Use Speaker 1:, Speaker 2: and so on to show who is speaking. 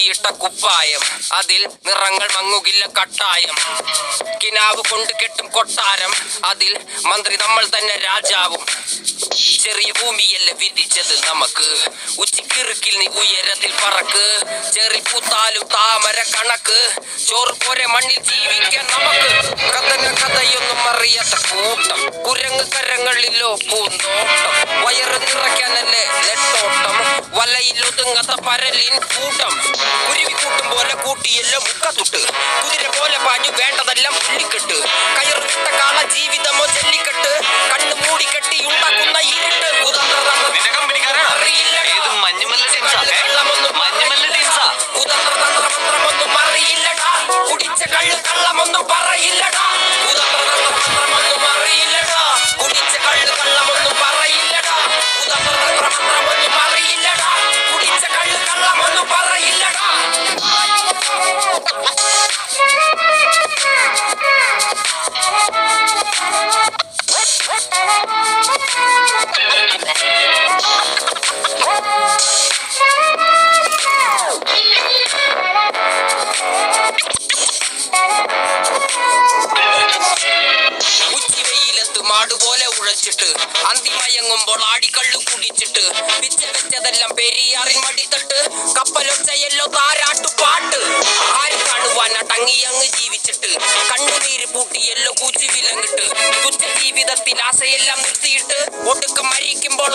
Speaker 1: ഊരിയിട്ട കുപ്പായം, അതിൽ നിറങ്ങൾ മങ്ങുകില്ല കട്ടായം. കിനാവ് കൊണ്ട് കെട്ടും കൊട്ടാരം, അതിൽ മന്ത്രി നമ്മൾ തന്നെ രാജാവും. ചെറിയ ഭൂമിയല്ല വിധിച്ചത് നമുക്ക്, ഉച്ചിക്കിറുക്കിൽ നീ ഉയരത്തിൽ പറക്ക്. ചെറി പൂത്താലും താമര കണക്ക്, ചോറ് പോരെ മണ്ണിൽ ജീവിക്കാൻ നമുക്ക്. കഥയൊന്നും അറിയാത്ത കൂട്ടം, കുരങ്ങ് കരങ്ങളിലോ പൂന്തോട്ടം. വയറ് നിറയ്ക്കാനല്ലേ നെട്ടോട്ടം, വലയിലൊതുങ്ങാത്ത പരലിൻ കൂട്ടം. കുരുവി കൂട്ടും പോലെ കൂട്ടിയല്ലോ മുക്കത്തുട്ട്, കുതിര പോലെ പാഞ്ഞു വേണ്ടതെല്ലാം പുള്ളിക്കെട്ട്. കയറുകിട്ട കാള ജീവിതമോ ജല്ലിക്കെട്ട്, കണ്ണു മൂടിക്കെട്ടി ഉണ്ടാക്കുന്ന ഇരുട്ട്. കുതന്ത്രതന്ത്രമൊന്നും അറിയില്ലടാ, കുടിച്ച കള്ള് കള്ളമൊന്നും പറയില്ലടാ. കുതന്ത്രതന്ത്രമൊന്നും അറിയില്ലടാ, കുടിച്ച കള്ള് കള്ളമൊന്നും പറയില്ലടാ. കുതന്ത്രതന്ത്രമൊന്നും അറിയില്ലടാ, കുടിച്ച കള്ള് കള്ളമൊന്നും പറയില്ലടാ. മാടുപോലെ ഉഴച്ചിട്ട് അന്തിമയങ്ങുമ്പോൾ ആടിക്കള്ളു കുടിച്ചിട്ട്, പിച്ച വെച്ചതെല്ലാം പെരിയാറിൻ മടിത്തട്ട്. കപ്പലൊച്ചയല്ലോ താരാട്ടുപാട്ട്, ആര് കാണുവാൻ അടങ്ങിയങ്ങ് ജീവിച്ചിട്ട്. കണ്ണുനീര് പൂട്ടിയല്ലോ കൂച്ചി വിലങ്ങിട്ട്, തുച്ഛ ജീവിതത്തിൽ ആശയെല്ലാം നിർത്തിയിട്ട് ഒടുക്കം മരിക്കുമ്പോൾ